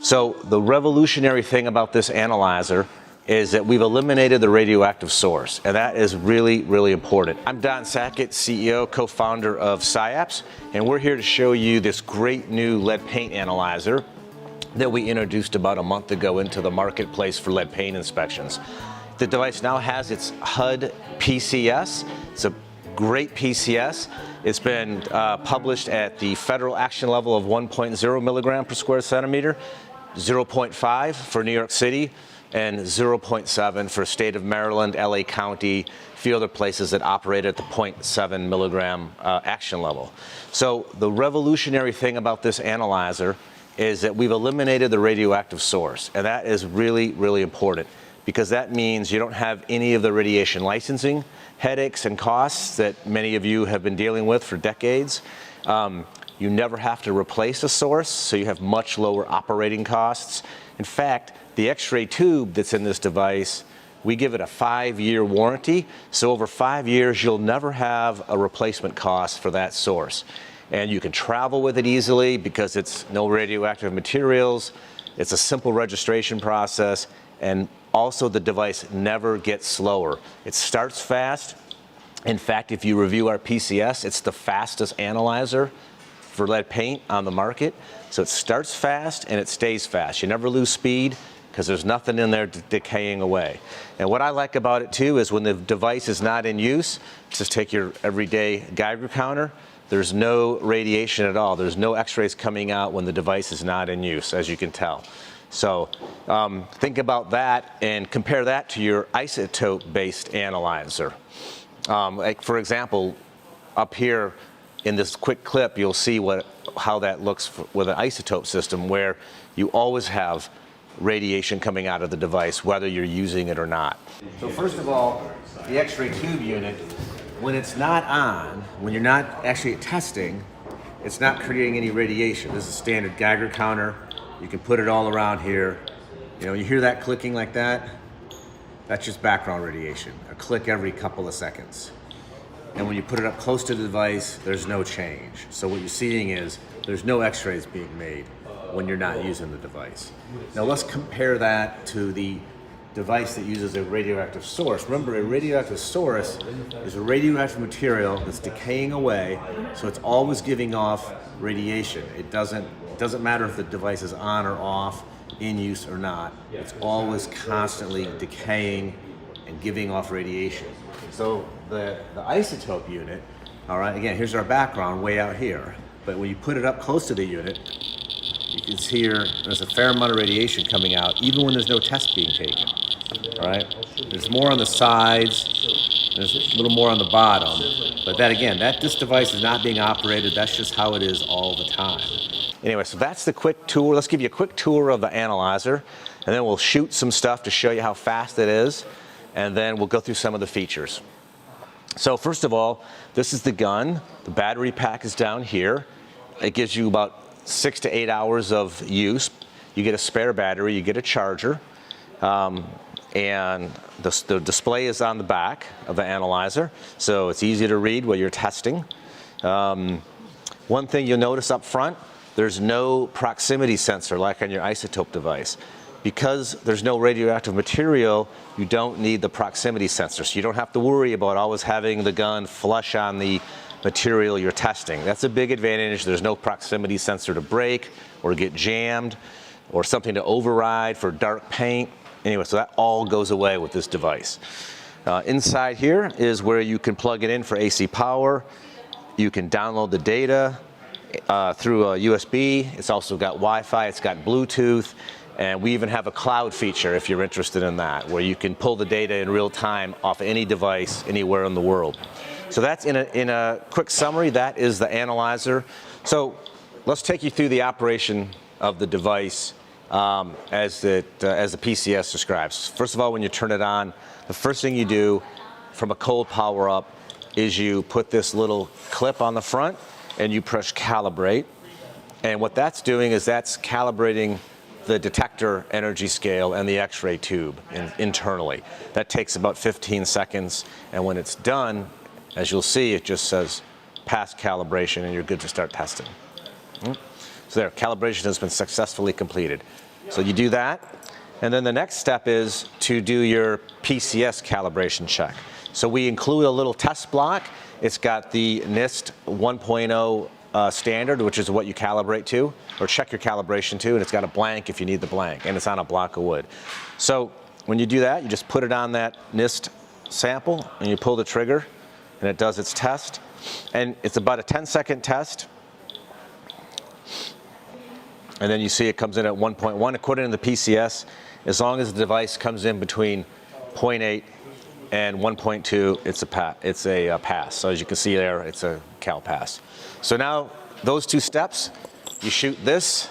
So the revolutionary thing about this analyzer is that we've eliminated the radioactive source, and that is really, really important. I'm Don Sackett, CEO, co-founder of SciAps, and we're here to show you this great new lead paint analyzer that we introduced about a month ago into the marketplace for lead paint inspections. The device now has its HUD PCS. It's a great PCS. It's been published at the federal action level of 1.0 milligram per square centimeter, 0.5 for New York City, and 0.7 for state of Maryland, LA County, a few other places that operate at the 0.7 milligram action level. So the revolutionary thing about this analyzer is that we've eliminated the radioactive source, and that is really, really important, because that means you don't have any of the radiation licensing headaches and costs that many of you have been dealing with for decades. You never have to replace a source, so you have much lower operating costs. In fact, the X-ray tube that's in this device, we give it a 5-year warranty, so over 5 years you'll never have a replacement cost for that source. And you can travel with it easily because it's no radioactive materials, it's a simple registration process, and also the device never gets slower. It starts fast. In fact, if you review our PCS, it's the fastest analyzer for lead paint on the market. So it starts fast and it stays fast. You never lose speed because there's nothing in there decaying away. And what I like about it too is when the device is not in use, just take your everyday Geiger counter, there's no radiation at all. There's no X-rays coming out when the device is not in use, as you can tell. So think about that and compare that to your isotope-based analyzer. Like for example, up here in this quick clip, you'll see how that looks with an isotope system, where you always have radiation coming out of the device, whether you're using it or not. So first of all, the X-ray tube unit, when it's not on, when you're not actually testing, it's not creating any radiation. This is a standard Geiger counter. You can put it all around here. You know, you hear that clicking like that? That's just background radiation, a click every couple of seconds. And when you put it up close to the device, there's no change. So what you're seeing is there's no X-rays being made when you're not using the device. Now let's compare that to the device that uses a radioactive source. Remember, a radioactive source is a radioactive material that's decaying away, so it's always giving off radiation. It doesn't matter if the device is on or off, in use or not. It's always constantly decaying and giving off radiation. So the isotope unit, all right, again, here's our background way out here, but when you put it up close to the unit, you can see here there's a fair amount of radiation coming out, even when there's no test being taken. All right, there's more on the sides, there's a little more on the bottom, but that again, this device is not being operated. That's just how it is all the time. Anyway, so that's the quick tour. Let's give you a quick tour of the analyzer, and then we'll shoot some stuff to show you how fast it is, and then we'll go through some of the features. So first of all, this is the gun. The battery pack is down here. It gives you about 6 to 8 hours of use. You get a spare battery, you get a charger, and the display is on the back of the analyzer, so it's easy to read while you're testing. One thing you'll notice up front, there's no proximity sensor like on your isotope device. Because there's no radioactive material, you don't need the proximity sensor, so you don't have to worry about always having the gun flush on the material you're testing. That's a big advantage. There's no proximity sensor to break or get jammed or something to override for dark paint. Anyway, so that all goes away with this device. Inside here is where you can plug it in for AC power. You can download the data through a USB. It's also got Wi-Fi, it's got Bluetooth, and we even have a cloud feature if you're interested in that, where you can pull the data in real time off any device anywhere in the world. So that's in a quick summary, that is the analyzer. So let's take you through the operation of the device as the PCS describes. First of all, when you turn it on, the first thing you do from a cold power up is you put this little clip on the front and you press calibrate. And what that's doing is that's calibrating the detector energy scale and the X-ray tube internally. That takes about 15 seconds, and when it's done, as you'll see, it just says pass calibration and you're good to start testing. So there, calibration has been successfully completed. So you do that, and then the next step is to do your PCS calibration check. So we include a little test block. It's got the NIST 1.0 standard, which is what you calibrate to, or check your calibration to, and it's got a blank if you need the blank, and it's on a block of wood. So when you do that, you just put it on that NIST sample, and you pull the trigger, and it does its test. And it's about a 10-second test. And then you see it comes in at 1.1. According to the PCS, as long as the device comes in between 0.8 and 1.2, it's a pass. So as you can see there, it's a cal pass. So now those two steps, you shoot this,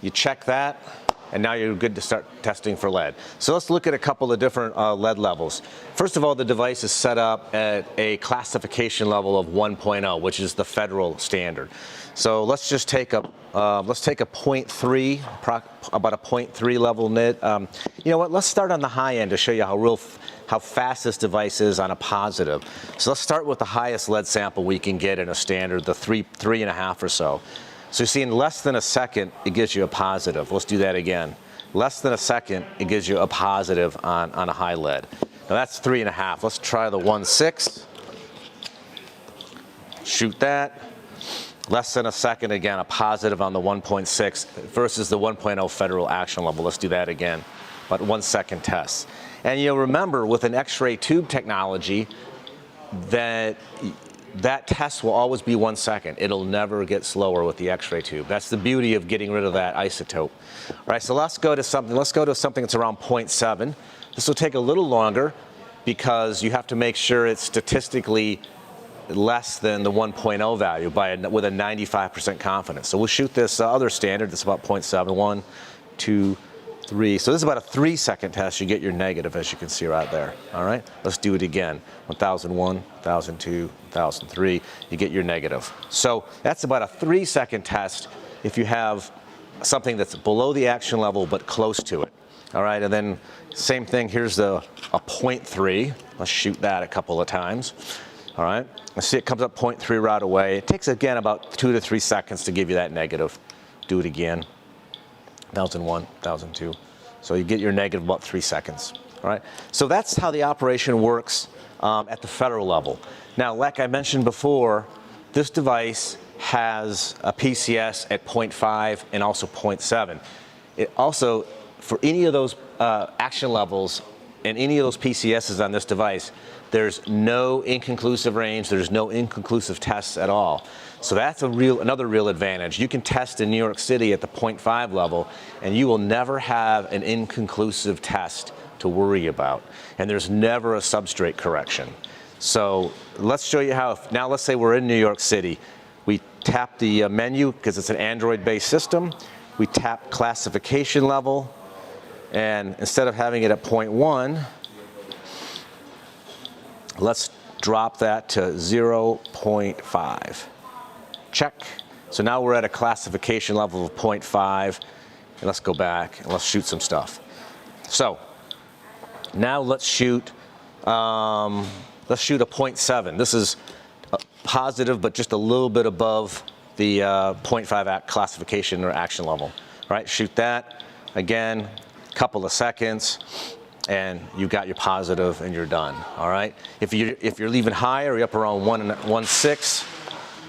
you check that, and now you're good to start testing for lead. So let's look at a couple of different lead levels. First of all, the device is set up at a classification level of 1.0, which is the federal standard. So let's just take a 0.3, about a 0.3 level nit. You know what? Let's start on the high end to show you how fast this device is on a positive. So let's start with the highest lead sample we can get in a standard, the 3.5 or so. So you see in less than a second, it gives you a positive. Let's do that again. Less than a second, it gives you a positive on a high lead. Now that's 3.5. Let's try the 1.6. Shoot that. Less than a second, again, a positive on the 1.6 versus the 1.0 federal action level. Let's do that again, about 1 second test. And you'll remember with an X-ray tube technology that test will always be 1 second. It'll never get slower with the X-ray tube. That's the beauty of getting rid of that isotope. All right, so let's go to something that's around 0.7. This will take a little longer because you have to make sure it's statistically less than the 1.0 value with a 95% confidence. So we'll shoot this other standard that's about 0.7, 1, 2, 3. So this is about a 3-second test. You get your negative, as you can see right there. All right, let's do it again. 1001, 1002, 1003. You get your negative. So that's about a 3-second test if you have something that's below the action level but close to it. All right, and then same thing. Here's a 0.3. Let's shoot that a couple of times. All right, let's see, it comes up 0.3 right away. It takes, again, about 2 to 3 seconds to give you that negative. Do it again. 1001, 1002. So you get your negative about 3 seconds. All right, so that's how the operation works at the federal level. Now, like I mentioned before, this device has a PCS at 0.5 and also 0.7. It also, for any of those action levels and any of those PCSs on this device, there's no inconclusive range, there's no inconclusive tests at all. So that's another real advantage. You can test in New York City at the 0.5 level, and you will never have an inconclusive test to worry about. And there's never a substrate correction. So let's show you how, now let's say we're in New York City. We tap the menu, because it's an Android-based system. We tap classification level, and instead of having it at 0.1, let's drop that to 0.5. Check. So now we're at a classification level of 0.5. And let's go back and let's shoot some stuff. So now let's shoot a 0.7. This is positive, but just a little bit above the 0.5 classification or action level. All right, shoot that again, couple of seconds, and you got your positive and you're done. All right. If you're leaving higher, you're up around 1.6,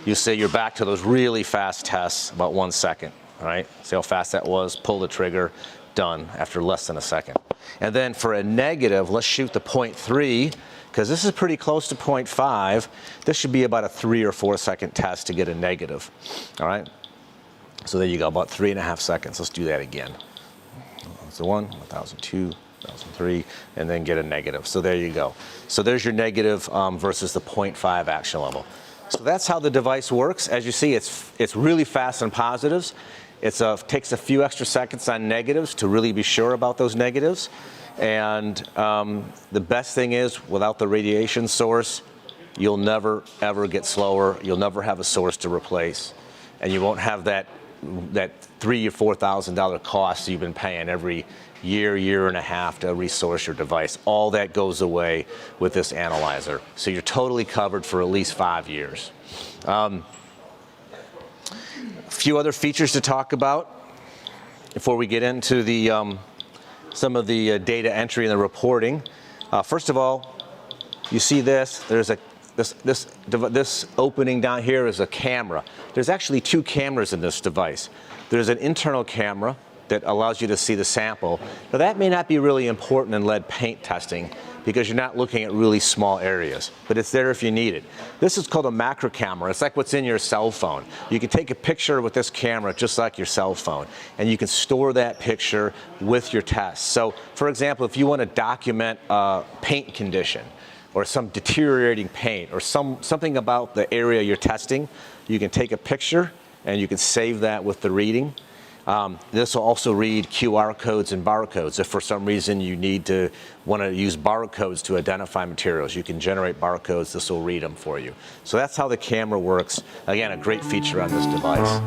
you say you're back to those really fast tests, about 1 second. All right. See how fast that was. Pull the trigger. Done after less than a second. And then for a negative, let's shoot the 0.3, because this is pretty close to 0.5. This should be about a 3 or 4 second test to get a negative. All right. So there you go, about 3.5 seconds. Let's do that again. That's the 1, 1002. 1003, and then get a negative. So there you go. So there's your negative versus the 0.5 action level. So that's how the device works. As you see, it's really fast on positives. It takes a few extra seconds on negatives to really be sure about those negatives. And the best thing is, without the radiation source, you'll never ever get slower. You'll never have a source to replace, and you won't have that $3,000 or $4,000 cost you've been paying every year and a half to resource your device. All that goes away with this analyzer. So you're totally covered for at least 5 years. A few other features to talk about. before we get into the some of the data entry and the reporting. First of all, you see this. There's this opening down here is a camera. There's actually two cameras in this device. There's an internal camera that allows you to see the sample. Now that may not be really important in lead paint testing because you're not looking at really small areas, but it's there if you need it. This is called a macro camera. It's like what's in your cell phone. You can take a picture with this camera just like your cell phone, and you can store that picture with your tests. So for example, if you want to document a paint condition or some deteriorating paint or something about the area you're testing, you can take a picture and you can save that with the reading. This will also read QR codes and barcodes. If for some reason you want to use barcodes to identify materials, you can generate barcodes. This will read them for you. So that's how the camera works. Again, a great feature on this device.